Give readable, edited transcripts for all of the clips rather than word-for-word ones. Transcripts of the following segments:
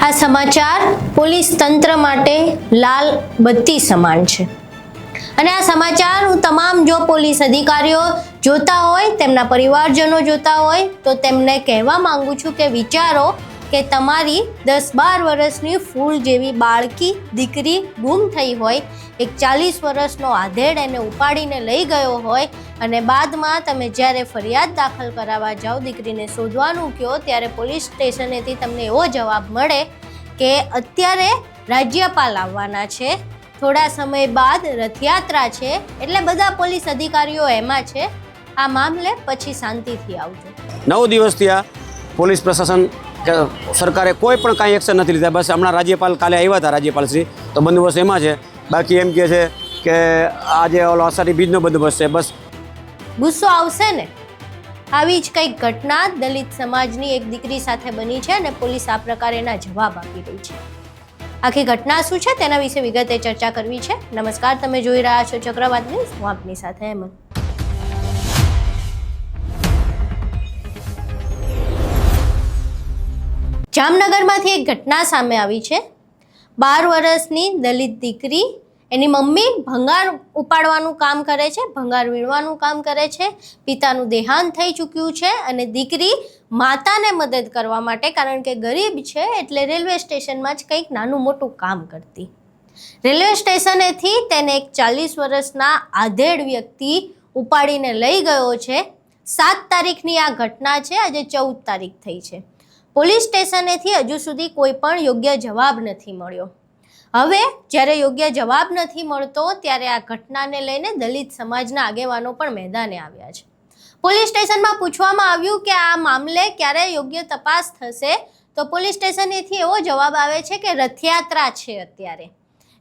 આ સમાચાર પોલીસ તંત્ર માટે લાલ બત્તી સમાન છે અને આ સમાચાર હું તમામ જો પોલીસ અધિકારીઓ જોતા હોય, તેમના પરિવારજનો જોતા હોય તો તેમને કહેવા માંગુ છું કે વિચારો કે તમારી 10-12 વર્ષની ફૂલ જેવી બાળકી દીકરી ગુમ થઈ હોય, એક 40 વર્ષનો આધેડ એને ઉપાડીને લઈ ગયો હોય અને બાદમાં તમે જ્યારે ફરિયાદ દાખલ કરાવવા જાઓ, દીકરીને શોધવાનું કહો ત્યારે પોલીસ સ્ટેશનેથી તમને એવો જવાબ મળે કે અત્યારે રાજ્યપાલ આવવાના છે, થોડા સમય બાદ રથયાત્રા છે, એટલે બધા પોલીસ અધિકારીઓ એમાં છે, આ મામલે પછી શાંતિથી આવજો। 9 દિવસથી આ પોલીસ પ્રશાસન કે સરકારે કોઈ પણ કાંઈ એક્શન નથી લીધા। બસ હમણાં રાજ્યપાલ કાલે આવ્યા હતા રાજ્યપાલશ્રી, તો બંદોબસ્ત એમાં છે, બાકી એમ કહે છે કે આજે ઓલો અષાઢી બીજનો બંદોબસ્ત છે। બસ ગુસ્સો આવશે ને। આવી જ કંઈક ઘટના દલિત સમાજની એક દીકરી સાથે બની છે અને પોલીસ આ પ્રકારે એના જવાબ આપી રહી છે। આખી ઘટના શું છે તેના વિશે વિગતે ચર્ચા કરવી છે। નમસ્કાર, તમે જોઈ રહ્યા છો ચક્રવાત ન્યૂઝ, હું આપની સાથે હેમંત। જામનગરમાંથી એક ઘટના સામે આવી છે। 12 વર્ષની દલિત દીકરી, એની મમ્મી ભંગાર ઉપાડવાનું કામ કરે છે, ભંગાર વીણવાનું કામ કરે છે, પિતાનું દેહાંત થઈ ચૂક્યું છે અને દીકરી માતાને મદદ કરવા માટે, કારણ કે ગરીબ છે એટલે રેલવે સ્ટેશનમાં જ કંઈક નાનું મોટું કામ કરતી। રેલવે સ્ટેશનેથી તેને એક 40 વર્ષના આધેડ વ્યક્તિ ઉપાડીને લઈ ગયો છે। 7 તારીખની આ ઘટના છે, આજે 14 તારીખ થઈ છે। પોલીસ સ્ટેશનેથી હજુ સુધી કોઈ પણ યોગ્ય જવાબ નથી મળ્યો। હવે જ્યારે યોગ્ય જવાબ નથી મળતો ત્યારે આ ઘટનાને લઈને દલિત સમાજના આગેવાનો પણ મેદાને આવ્યા છે। પોલીસ સ્ટેશનમાં પૂછવામાં આવ્યું કે આ મામલે ક્યારે યોગ્ય તપાસ થશે, તો પોલીસ સ્ટેશનેથી એવો જવાબ આવે છે કે રથયાત્રા છે અત્યારે,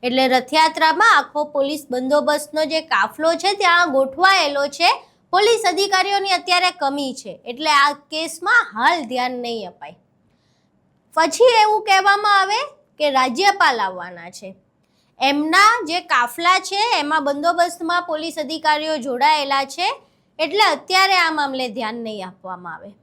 એટલે રથયાત્રામાં આખો પોલીસ બંદોબસ્તનો જે કાફલો છે ત્યાં ગોઠવાયેલો છે, પોલીસ અધિકારીઓની અત્યારે કમી છે, એટલે આ કેસમાં હાલ ધ્યાન નહીં અપાય। પછી એવું કહેવામાં આવે કે રાજ્યપાલ આવવાના છે, એમના જે કાફલા છે એમાં બંદોબસ્તમાં પોલીસ અધિકારીઓ જોડાયેલા છે, એટલે અત્યારે આ મામલે ધ્યાન નહીં આપવામાં આવે।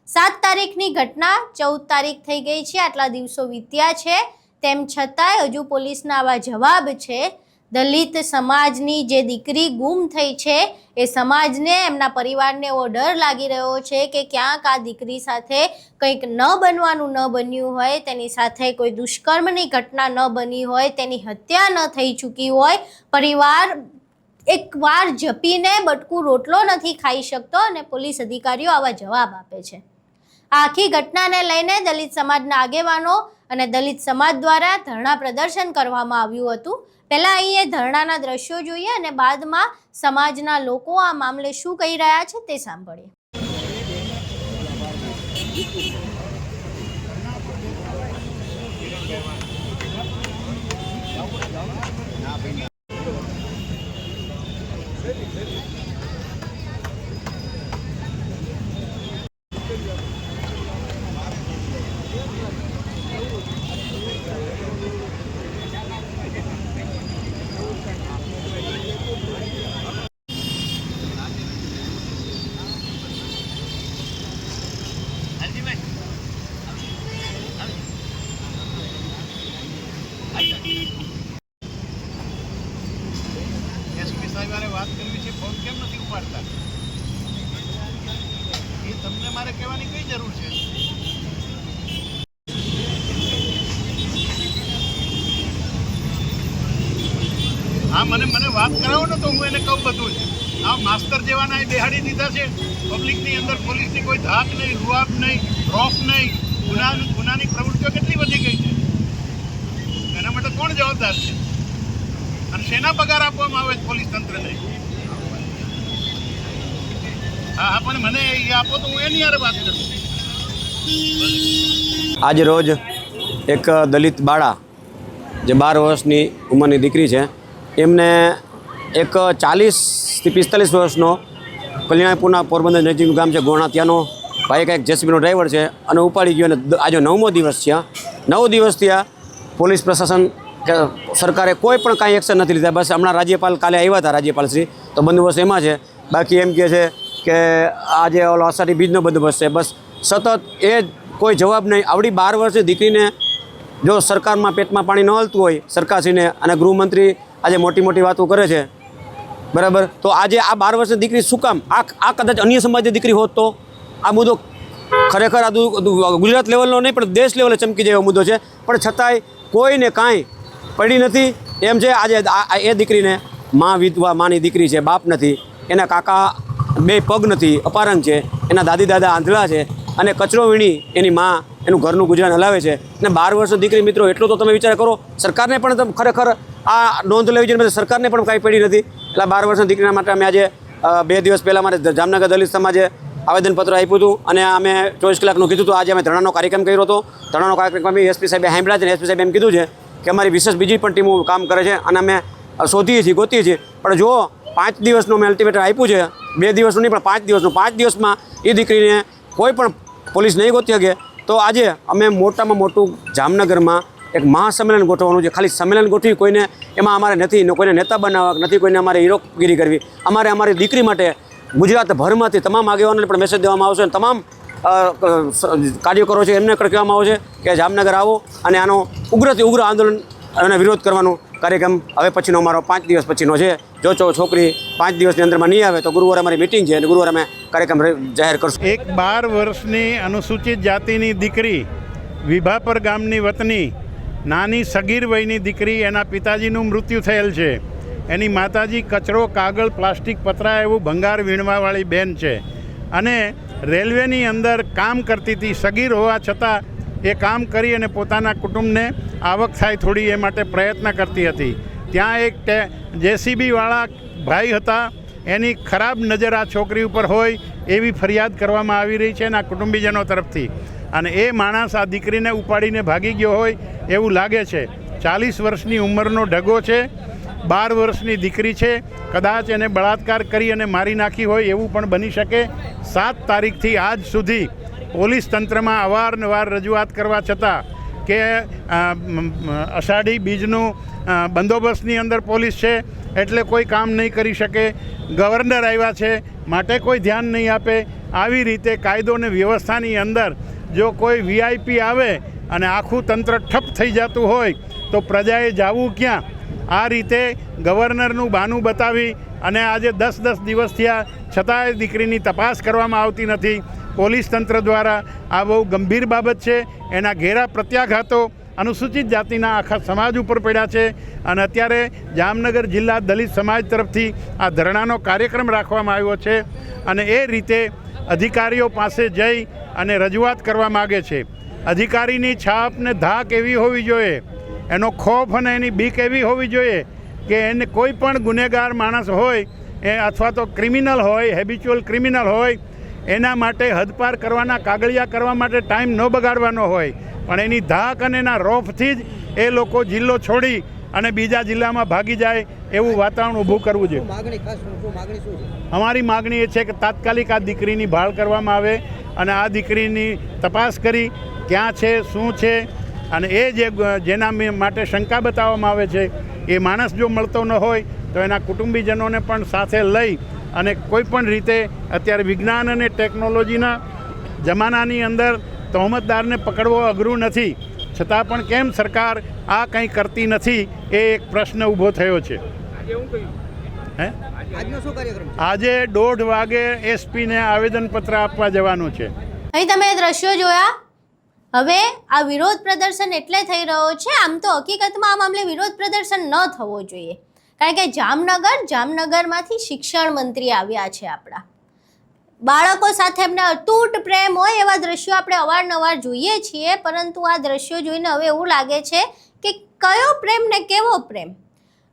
7 તારીખની ઘટના 14 તારીખ થઈ ગઈ છે, આટલા દિવસો વીત્યા છે, તેમ છતાંય હજુ પોલીસના આવા જવાબ છે। દલિત સમાજની જે દીકરી ગુમ થઈ છે એ સમાજને, એમના પરિવારને એવો ડર લાગી રહ્યો છે કે ક્યાંક આ દીકરી સાથે કંઈક ન બનવાનું ન બન્યું હોય, તેની સાથે કોઈ દુષ્કર્મની ઘટના ન બની હોય, તેની હત્યા ન થઈ ચૂકી હોય, પરિવાર એકવાર જપીને બટકું રોટલો નથી ખાઈ શકતો અને પોલીસ અધિકારીઓ આવા જવાબ આપે છે। આ આખી ઘટનાને લઈને દલિત સમાજના આગેવાનો અને દલિત સમાજ દ્વારા ધરણા પ્રદર્શન કરવામાં આવ્યું હતું। પહેલાં અહીં એ ધરણાના દ્રશ્યો જોઈએ અને બાદમાં સમાજના લોકો આ મામલે શું કહી રહ્યા છે તે સાંભળીએ। વાત કરવી છે, ફોન કેમ નથી ઉપાડતા? એ તમને મારે કહેવાની કઈ જરૂર છે? હા, મને વાત કરાવો ને તો હું એને કહું બધું જ। આ માસ્તર જેવાના એ બેહાડી દીધા છે પબ્લિકની અંદર, પોલીસની કોઈ ધાક નહીં, રૂઆબ નહીં, રોફ નહીં, ગુનાની પ્રવૃત્તિઓ કેટલી વધી ગઈ છે, એના માટે કોણ જવાબદાર છે અને શેના પગાર આપવામાં આવે છે પોલીસ તંત્રને? હા, પણ મને એ આપો તો હું એની યારે વાત કરું। આજ રોજ એક દલિત બાળા જે 12 વર્ષની ઉંમરની દીકરી છે, એમને એક 40 થી 45 વર્ષનો કલ્યાણપુરના પોરબંદર નજીકનું ગામ છે ગોણા, ત્યાંનો ભાઈ કંઈક જેસીબીનો ડ્રાઈવર છે અને ઉપાડી ગયો, અને આજે 9મો દિવસ છે। 9 દિવસથી આ પોલીસ પ્રશાસન કે સરકારે કોઈ પણ કાંઈ એક્શન નથી લીધા। બસ હમણાં રાજ્યપાલ કાલે આવ્યા હતા રાજ્યપાલશ્રી, તો બંદોબસ્ત એમાં છે, બાકી એમ કહે છે કે આજે ઓલો અષાઢી બીજનો બંદોબસ્ત છે। બસ સતત એ કોઈ જવાબ નહીં। આવડી 12 વર્ષની દીકરીને જો સરકારમાં પેટમાં પાણી ન હલતું હોય સરકારશ્રીને, અને ગૃહમંત્રી આજે મોટી મોટી વાતો કરે છે, બરાબર, તો આજે આ 12 વર્ષની દીકરી શું કામ આ કદાચ અન્ય સમાજની દીકરી હોત તો આ મુદ્દો ખરેખર આ ગુજરાત લેવલનો નહીં પણ દેશ લેવલે ચમકી જાય એવો મુદ્દો છે, પણ છતાંય કોઈને કાંઈ પડી નથી. એમ છે આજે એ દીકરીને મા વિધવા, માની દીકરી છે, બાપ નથી, એના કાકા 2 પગ નથી, અપારંગ છે, એના દાદી દાદા આંધળા છે, અને કચરો વીણી એની મા એનું ઘરનું ગુજરાન હલાવે છે. અને 12 વર્ષની દીકરી મિત્રો, એટલો તો તમે વિચાર કરો, સરકારને પણ તમે ખરેખર આ નોંધ લેવી જોઈએ. સરકારને પણ કાંઈ પડી નથી. એટલે 12 વર્ષની દીકરીના માટે અમે આજે 2 દિવસ પહેલાં મારે જામનગર દલિત સમાજે આવેદનપત્ર આપ્યું હતું, અને અમે 24 કલાકનું કીધું હતું. આજે અમે ધરણાનો કાર્યક્રમ કર્યો હતો. ધરણાનો કાર્યક્રમમાં બી એસપી સાહેબે સાંભળ્યા છે, અને એસપી સાહેબે એમ કીધું છે કે અમારી વિશેષ બીજી પણ ટીમો કામ કરે છે, અને અમે શોધીએ છીએ, ગોતીએ છીએ. પણ જો 5 દિવસનું મેં અલ્ટિમેટર આપ્યું છે, 2 દિવસનું નહીં પણ 5 દિવસનું, 5 દિવસમાં એ દીકરીને કોઈ પણ પોલીસ નહીં ગોતી શકે, તો આજે અમે મોટામાં મોટું જામનગરમાં એક મહાસંમેલન ગોઠવવાનું છે. ખાલી સંમેલન ગોઠવી કોઈને એમાં અમારે નથી, કોઈને નેતા બનાવવા નથી, કોઈને અમારે હીરોગીરી કરવી. અમારી દીકરી માટે ગુજરાતભરમાંથી તમામ આગેવાનોને પણ મેસેજ દેવામાં આવશે, અને તમામ કાર્યકરો છે એમને પણ કહેવામાં આવશે કે જામનગર આવો અને આનો ઉગ્રથી ઉગ્ર આંદોલન અને વિરોધ કરવાનો કાર્યક્રમ હવે પછીનો અમારો 5 દિવસ પછીનો છે. જો છોકરી 5 દિવસની અંદરમાં નહીં આવે તો ગુરુવારે અમારી મિટિંગ છે, અને ગુરુવારે અમે કાર્યક્રમ જાહેર કરશું. એક 12 વર્ષની અનુસૂચિત જાતિની દીકરી, વિભાપર ગામની વતની, નાની સગીર વયની દીકરી, એના પિતાજીનું મૃત્યુ થયેલ છે. એની માતાજી કચરો, કાગળ, પ્લાસ્ટિક, પતરા એવું ભંગાર વીણવાવાળી બેન છે, અને રેલવેની અંદર કામ કરતી હતી. સગીર હોવા છતાં એ કામ કરી અને પોતાના કુટુંબને આવક થાય થોડી, એ માટે પ્રયત્ન કરતી હતી. ત્યાં એક જેસીબીવાળા ભાઈ હતા, એની ખરાબ નજર આ છોકરી ઉપર હોય એવી ફરિયાદ કરવામાં આવી રહી છે એના કુટુંબીજનો તરફથી, અને એ માણસ આ દીકરીને ઉપાડીને ભાગી ગયો હોય એવું લાગે છે. 40 વર્ષની ઉંમરનો ઢગો છે, 12 વર્ષની દીકરી છે, કદાચ એને બળાત્કાર કરી અને મારી નાખી હોય એવું પણ બની શકે. 7 તારીખથી આજ સુધી પોલીસ તંત્રમાં અવારનવાર રજૂઆત કરવા છતાં કે અષાઢી બીજનું બંદોબસ્તની અંદર પોલીસ છે એટલે કોઈ કામ નહીં કરી શકે, ગવર્નર આવ્યા છે માટે કોઈ ધ્યાન નહીં આપે. આવી રીતે કાયદો અને વ્યવસ્થાની અંદર જો કોઈ વીઆઈપી આવે અને આખું તંત્ર ઠપ થઈ જતું હોય તો પ્રજાએ જવું ક્યાં? આ રીતે ગવર્નરનું બહાનું બતાવી અને આજે 10 દિવસ થયા છતાંય દીકરીની તપાસ કરવામાં આવતી નથી પોલીસ તંત્ર દ્વારા. આ બહુ ગંભીર બાબત છે. એના ઘેરા પ્રત્યાઘાતો અનુસૂચિત જાતિના આખા સમાજ ઉપર પડ્યા છે, અને અત્યારે જામનગર જિલ્લા દલિત સમાજ તરફથી આ ધરણાનો કાર્યક્રમ રાખવામાં આવ્યો છે, અને એ રીતે અધિકારીઓ પાસે જઈ અને રજૂઆત કરવા માગે છે. અધિકારીની છાપ ને ધાક એવી હોવી જોઈએ, એનો ખોફ અને એની બીક એવી હોવી જોઈએ કે એને કોઈ પણ ગુનેગાર માણસ હોય એ અથવા તો ક્રિમિનલ હોય, હેબિચ્યુઅલ ક્રિમિનલ હોય, એના માટે હદપાર કરવાના, કાગળિયા કરવા માટે ટાઈમ ન બગાડવાનો હોય, પણ એની ધાક અને એના રોફથી જ એ લોકો જિલ્લો છોડી અને બીજા જિલ્લામાં ભાગી જાય એવું વાતાવરણ ઊભું કરવું જોઈએ. અમારી માગણી એ છે કે તાત્કાલિક આ દીકરીની ભાળ કરવામાં આવે અને આ દીકરીની તપાસ કરી ક્યાં છે, શું છે, અને એ જેના માટે શંકા બતાવવામાં આવે છે એ માણસ જો મળતો ન હોય તો એના કુટુંબીજનોને પણ સાથે લઈ અને કોઈ પણ રીતે અત્યારે વિજ્ઞાન અને ટેકનોલોજીના જમાનાની અંદર તહોમતદારને પકડવો અઘરું નથી, છતાં પણ કેમ સરકાર આ કંઈ કરતી નથી એ એક પ્રશ્ન ઊભો થયો છે. આજે 1:30 વાગે એસપીને આવેદનપત્ર આપવા જવાનું છે. અહીં તમે દ્રશ્યો જોયા. હવે આ વિરોધ પ્રદર્શન એટલે થઈ રહ્યો છે. આમ તો હકીકતમાં આ મામલે વિરોધ પ્રદર્શન ન થવો જોઈએ, કારણ કે જામનગરમાંથી શિક્ષણ મંત્રી આવ્યા છે. આપણા બાળકો સાથે એમને અતૂટ પ્રેમ હોય એવા દ્રશ્યો આપણે અવારનવાર જોઈએ છીએ, પરંતુ આ દ્રશ્યો જોઈને હવે એવું લાગે છે કે કયો પ્રેમ ને કેવો પ્રેમ.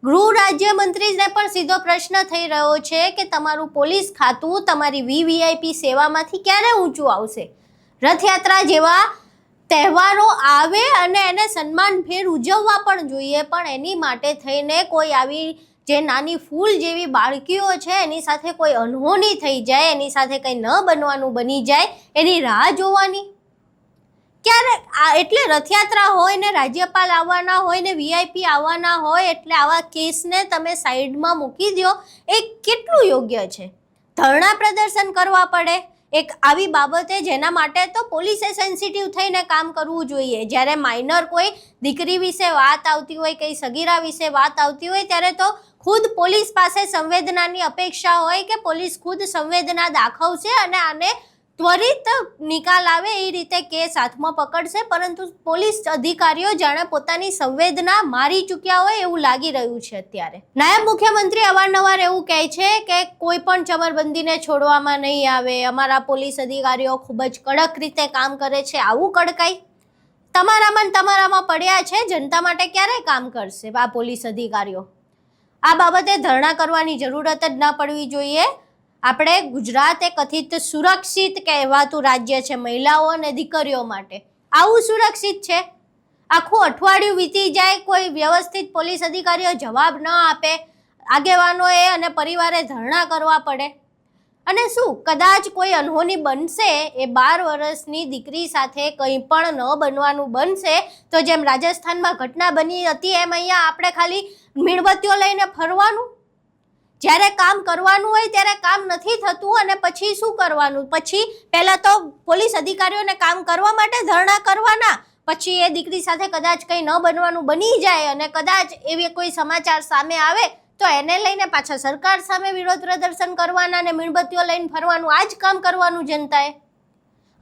ગૃહ રાજ્યમંત્રીને પણ સીધો પ્રશ્ન થઈ રહ્યો છે કે તમારું પોલીસ ખાતું તમારી વીવીઆઈપી સેવામાંથી ક્યારે ઊંચું આવશે? રથયાત્રા જેવા તહેવારો આવે અને એને સન્માનભેર ઉજવવા પણ જોઈએ, પણ એની માટે થઈને કોઈ આવી જે નાની ફૂલ જેવી બાળકીઓ છે એની સાથે કોઈ અનહોની થઈ જાય, એની સાથે કંઈ ન બનવાનું બની જાય, એની રાહ જોવાની ક્યારે? એટલે રથયાત્રા હોય ને રાજ્યપાલ આવવાના હોય ને વીઆઈપી આવવાના હોય એટલે આવા કેસને તમે સાઈડમાં મૂકી દો, એ કેટલું યોગ્ય છે? ધરણા પ્રદર્શન કરવા પડે એક આવી બાબતે જેના માટે તો પોલીસે સેન્સિટિવ થઈને કામ કરવું જોઈએ. જ્યારે માઇનર કોઈ દીકરી વિશે વાત આવતી હોય, કંઈ સગીરા વિશે વાત આવતી હોય, ત્યારે તો ખુદ પોલીસ પાસે સંવેદનાની અપેક્ષા હોય કે પોલીસ ખુદ સંવેદના દાખવશે અને આને ત્વરિત નિકાલ આવે એ રીતે કેસ હાથમાં પકડશે. પરંતુ પોલીસ અધિકારીઓ જાણે પોતાની સંવેદના મારી ચૂક્યા હોય એવું લાગી રહ્યું છે અત્યારે. નાયબ મુખ્યમંત્રી અવારનવાર એવું કહે છે કે કોઈ પણ ચમરબંધીને છોડવામાં નહીં આવે, અમારા પોલીસ અધિકારીઓ ખૂબ જ કડક રીતે કામ કરે છે. આવું કડકાઈ તમારામાં પડ્યા છે, જનતા માટે ક્યારે કામ કરશે આ પોલીસ અધિકારીઓ? આ બાબતે ધરણા કરવાની જરૂરત જ ના પડવી જોઈએ. આપણે ગુજરાત એ કથિત સુરક્ષિત કહેવાતું રાજ્ય છે મહિલાઓ અને દીકરીઓ માટે. આવું સુરક્ષિત છે? આખું અઠવાડિયું વીતી જાય, કોઈ વ્યવસ્થિત પોલીસ અધિકારીઓ જવાબ ન આપે, આગેવાનોએ અને પરિવારે ધરણા કરવા પડે. અને શું કદાચ કોઈ અનહોની બનશે, એ 12 વર્ષની દીકરી સાથે કંઈ પણ ન બનવાનું બનશે તો જેમ રાજસ્થાનમાં ઘટના બની હતી એમ અહીંયા આપણે ખાલી મીણબત્તીઓ લઈને ફરવાનું? જ્યારે કામ કરવાનું હોય ત્યારે કામ નથી થતું અને પછી શું કરવાનું? પછી પહેલાં તો પોલીસ અધિકારીઓને કામ કરવા માટે ધરણા કરવાના, પછી એ દીકરી સાથે કદાચ કંઈ ન બનવાનું બની જાય અને કદાચ એવી કોઈ સમાચાર સામે આવે તો એને લઈને પાછા સરકાર સામે વિરોધ પ્રદર્શન કરવાના અને મીણબત્તીઓ લઈને ફરવાનું. આ જ કામ કરવાનું જનતાએ.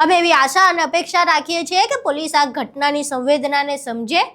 અમે એવી આશા અને અપેક્ષા રાખીએ છીએ કે પોલીસ આ ઘટનાની સંવેદનાને સમજે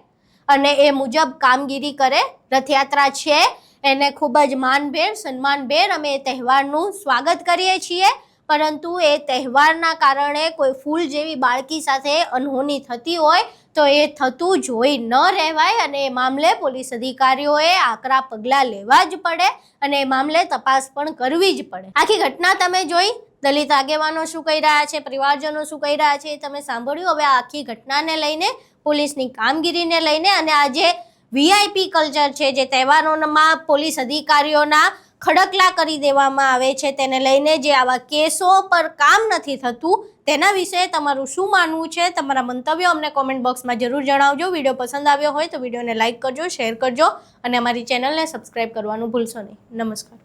અને એ મુજબ કામગીરી કરે. રથયાત્રા છે એને ખૂબ જ માનભેર સન્માનભેર અમે એ તહેવારનું સ્વાગત કરીએ છીએ, પરંતુ એ તહેવારના કારણે કોઈ ફૂલ જેવી બાળકી સાથે અનહોની થતી હોય તો એ થતું જોઈ ન રહેવાય અને એ મામલે પોલીસ અધિકારીઓએ આકરા પગલાં લેવા જ પડે અને એ મામલે તપાસ પણ કરવી જ પડે. આખી ઘટના તમે જોઈ, દલિત આગેવાનો શું કહી રહ્યા છે, પરિવારજનો શું કહી રહ્યા છે એ તમે સાંભળ્યું. હવે આ આખી ઘટનાને લઈને, પોલીસની કામગીરીને લઈને અને આજે VIP કલ્ચર છે જે તહેવારોમાં પોલીસ અધિકારીઓના ખડકલા કરી દેવામાં આવે છે તેને લઈને જે આવા કેસો પર કામ નથી થતું તેના વિશે તમારું શું માનવું છે? તમારા મંતવ્યો અમને કોમેન્ટ બોક્સમાં જરૂર જણાવજો. વિડીયો પસંદ આવ્યો હોય તો વિડીયોને લાઇક કરજો, શેર કરજો અને અમારી ચેનલને સબસ્ક્રાઈબ કરવાનું ભૂલશો નહીં. નમસ્કાર.